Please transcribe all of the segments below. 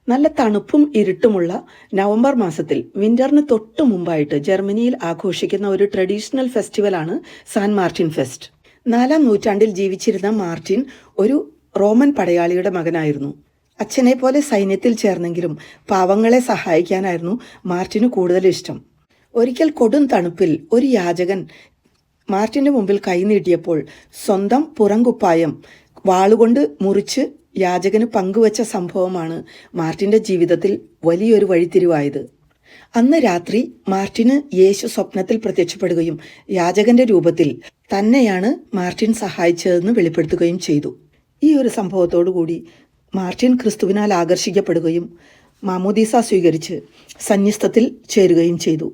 നല്ല തണുപ്പും ഇരുട്ടുമുള്ള നവംബർ മാസത്തിൽ വിന്ററിന് തൊട്ടു മുമ്പായിട്ട് ജർമ്മനിയിൽ ആഘോഷിക്കുന്ന ഒരു ട്രഡീഷണൽ ഫെസ്റ്റിവലാണ് സാൻ മാർട്ടിൻ ഫെസ്റ്റ്. 4-ാം നൂറ്റാണ്ടിൽ ജീവിച്ചിരുന്ന മാർട്ടിൻ ഒരു റോമൻ പടയാളിയുടെ മകനായിരുന്നു. അച്ഛനെ പോലെ സൈന്യത്തിൽ ചേർന്നെങ്കിലും പാവങ്ങളെ സഹായിക്കാനായിരുന്നു മാർട്ടിന് കൂടുതൽ ഇഷ്ടം. ഒരിക്കൽ കൊടും തണുപ്പിൽ ഒരു യാചകൻ മാർട്ടിന്റെ മുമ്പിൽ കൈനീട്ടിയപ്പോൾ സ്വന്തം പുറംകുപ്പായം വാളുകൊണ്ട് മുറിച്ച് യാചകന് പങ്കുവച്ച സംഭവമാണ് മാർട്ടിന്റെ ജീവിതത്തിൽ വലിയൊരു വഴിത്തിരിവായത്. അന്ന് രാത്രി മാർട്ടിന് യേശു സ്വപ്നത്തിൽ പ്രത്യക്ഷപ്പെടുകയും യാചകന്റെ രൂപത്തിൽ തന്നെയാണ് മാർട്ടിൻ സഹായിച്ചതെന്ന് വെളിപ്പെടുത്തുകയും ചെയ്തു. ഈ ഒരു സംഭവത്തോടുകൂടി മാർട്ടിൻ ക്രിസ്തുവിനാൽ ആകർഷിക്കപ്പെടുകയും മാമോദീസ സ്വീകരിച്ച് സന്യസ്തത്തിൽ ചേരുകയും ചെയ്തു.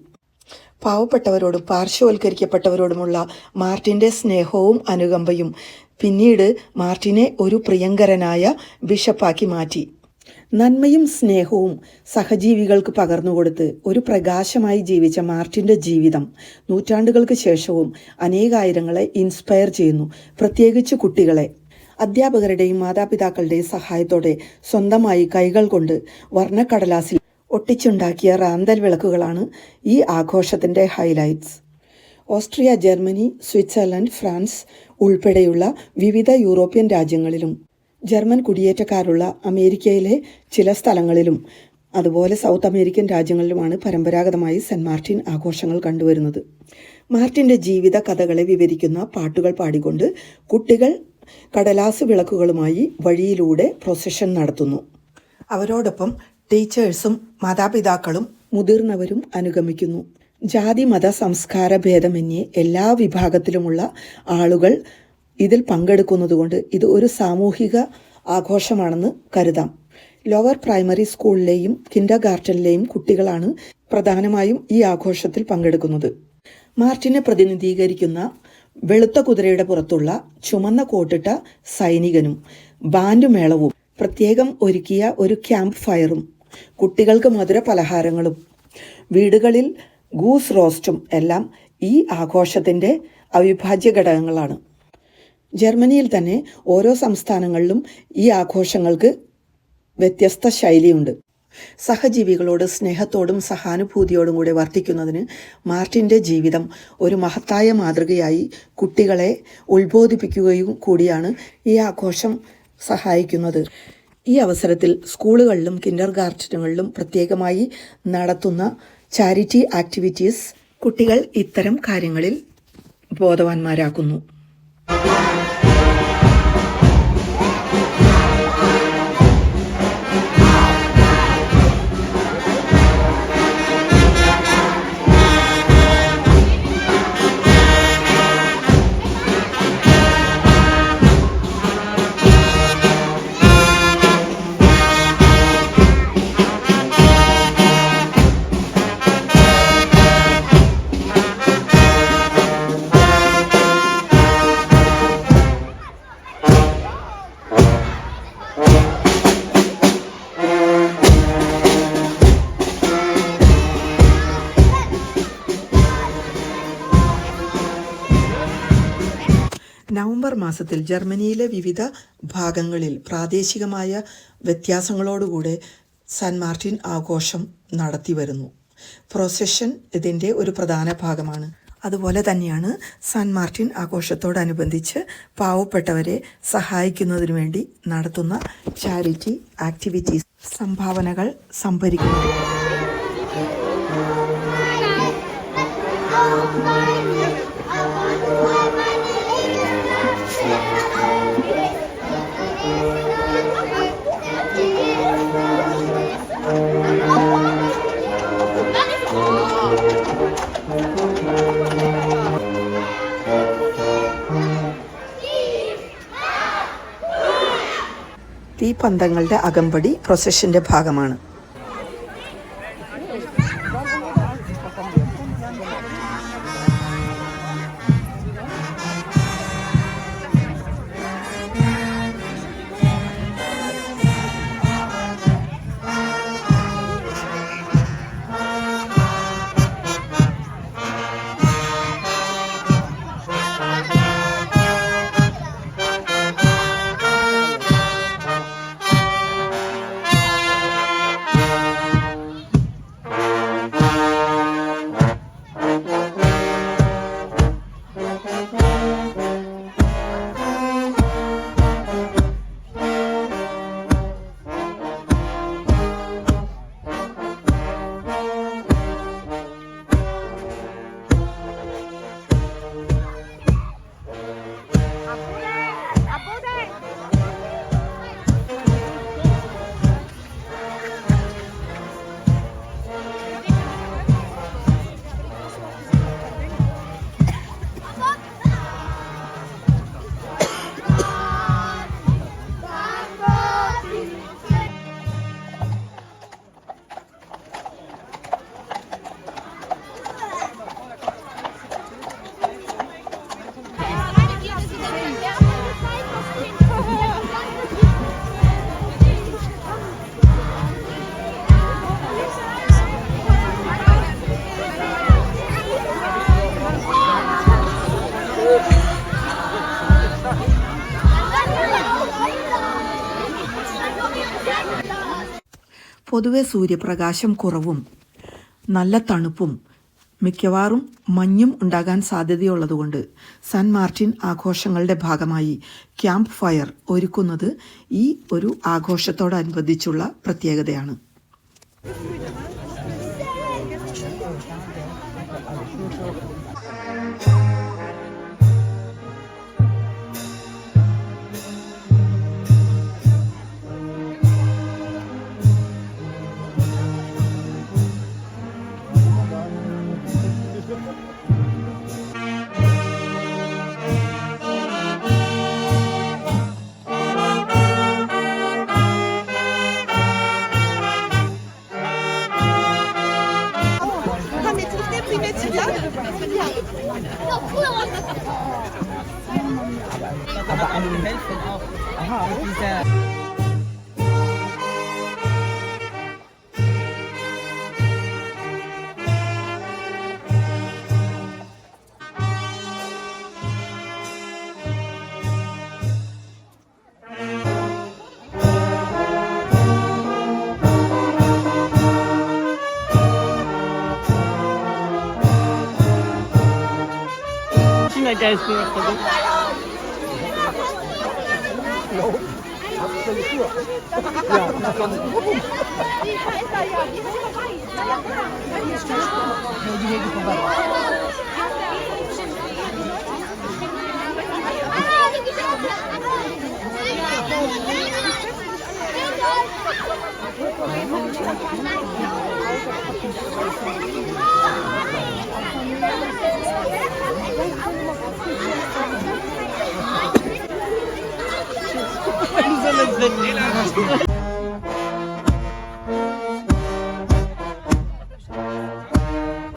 പാവപ്പെട്ടവരോടും പാർശ്വവൽക്കരിക്കപ്പെട്ടവരോടുമുള്ള മാർട്ടിന്റെ സ്നേഹവും അനുകമ്പയും പിന്നീട് മാർട്ടിനെ ഒരു പ്രിയങ്കരനായ ബിഷപ്പാക്കി മാറ്റി. നന്മയും സ്നേഹവും സഹജീവികൾക്ക് പകർന്നുകൊടുത്ത് ഒരു പ്രകാശമായി ജീവിച്ച മാർട്ടിന്റെ ജീവിതം നൂറ്റാണ്ടുകൾക്ക് ശേഷവും അനേകായിരങ്ങളെ ഇൻസ്പയർ ചെയ്യുന്നു, പ്രത്യേകിച്ച് കുട്ടികളെ. അധ്യാപകരുടെയും മാതാപിതാക്കളുടെയും സഹായത്തോടെ സ്വന്തമായി കൈകൾ കൊണ്ട് വർണ്ണക്കടലാസിൽ ഒട്ടിച്ചുണ്ടാക്കിയ റാന്തൽ വിളക്കുകളാണ് ഈ ആഘോഷത്തിന്റെ highlights. Austria, Germany, Switzerland, France ഉൾപ്പെടെയുള്ള വിവിധ യൂറോപ്യൻ രാജ്യങ്ങളിലും ജർമ്മൻ കുടിയേറ്റക്കാരുള്ള അമേരിക്കയിലെ ചില സ്ഥലങ്ങളിലും അതുപോലെ സൗത്ത് അമേരിക്കൻ രാജ്യങ്ങളിലുമാണ് പരമ്പരാഗതമായി സെന്റ് മാർട്ടിൻ ആഘോഷങ്ങൾ കണ്ടുവരുന്നത്. മാർട്ടിന്റെ ജീവിത കഥകളെ വിവരിക്കുന്ന പാട്ടുകൾ പാടിക്കൊണ്ട് കുട്ടികൾ കടലാസ് വിളക്കുകളുമായി വഴിയിലൂടെ പ്രൊസഷൻ നടത്തുന്നു. അവരോടൊപ്പം ടീച്ചേഴ്സും മാതാപിതാക്കളും മുതിർന്നവരും അനുഗമിക്കുന്നു. ജാതി മത സംസ്കാര ഭേദമന്യേ എല്ലാ വിഭാഗത്തിലുമുള്ള ആളുകൾ ഇതിൽ പങ്കെടുക്കുന്നതുകൊണ്ട് ഇത് ഒരു സാമൂഹിക ആഘോഷമാണെന്ന് കരുതാം. ലോവർ പ്രൈമറി സ്കൂളിലെയും കിൻഡർ ഗാർട്ടനിലെയും കുട്ടികളാണ് പ്രധാനമായും ഈ ആഘോഷത്തിൽ പങ്കെടുക്കുന്നത്. മാർട്ടിനെ പ്രതിനിധീകരിക്കുന്ന വെളുത്ത കുതിരയുടെ പുറത്തുള്ള ചുമന്ന കോട്ടിട്ട സൈനികനും ബാൻഡുമേളവും പ്രത്യേകം ഒരുക്കിയ ഒരു ക്യാമ്പ് ഫയറും കുട്ടികൾക്ക് മധുര പലഹാരങ്ങളും വീടുകളിൽ ഗൂസ് റോസ്റ്റും എല്ലാം ഈ ആഘോഷത്തിന്റെ അവിഭാജ്യ ഘടകങ്ങളാണ്. ജർമ്മനിയിൽ തന്നെ ഓരോ സംസ്ഥാനങ്ങളിലും ഈ ആഘോഷങ്ങൾക്ക് വ്യത്യസ്ത ശൈലിയുണ്ട്. സഹജീവികളോട് സ്നേഹത്തോടും സഹാനുഭൂതിയോടും കൂടെ വർത്തിക്കുന്നതിന് മാർട്ടിന്റെ ജീവിതം ഒരു മഹത്തായ മാതൃകയായി കുട്ടികളെ ഉത്ബോധിപ്പിക്കുകയും കൂടിയാണ് ഈ ആഘോഷം സഹായിക്കുന്നത്. ഈ അവസരത്തിൽ സ്കൂളുകളിലും കിൻഡർ ഗാർട്ടനുകളിലും പ്രത്യേകമായി നടത്തുന്ന ചാരിറ്റി ആക്ടിവിറ്റീസ് കുട്ടികൾ ഇത്തരം കാര്യങ്ങളിൽ ബോധവാന്മാരാക്കുന്നു. നവംബർ മാസത്തിൽ ജർമ്മനിയിലെ വിവിധ ഭാഗങ്ങളിൽ പ്രാദേശികമായ വ്യത്യാസങ്ങളോടുകൂടെ സാൻ മാർട്ടിൻ ആഘോഷം നടത്തി വരുന്നു. പ്രൊസഷൻ ഇതിൻ്റെ ഒരു പ്രധാന ഭാഗമാണ്. അതുപോലെ തന്നെയാണ് സാൻ മാർട്ടിൻ ആഘോഷത്തോടനുബന്ധിച്ച് പാവപ്പെട്ടവരെ സഹായിക്കുന്നതിനു വേണ്ടി നടത്തുന്ന ചാരിറ്റി ആക്ടിവിറ്റീസ്, സംഭാവനകൾ സംഭരിക്കുന്നത്. തീപ്പന്തങ്ങളുടെ അകമ്പടി പ്രൊസഷന്റെ ഭാഗമാണ്. പൊതുവെ സൂര്യപ്രകാശം കുറവും നല്ല തണുപ്പും മിക്കവാറും മഞ്ഞും ഉണ്ടാകാൻ സാധ്യതയുള്ളതുകൊണ്ട് സാൻ മാർട്ടിൻ ആഘോഷങ്ങളുടെ ഭാഗമായി ക്യാമ്പ് ഫയർ ഒരുക്കുന്നത് ഈ ഒരു ആഘോഷത്തോടനുബന്ധിച്ചുള്ള പ്രത്യേകതയാണ്. Aber an den Hälften auch. Aha, mit dieser. Der ist nicht verrückt. Ja,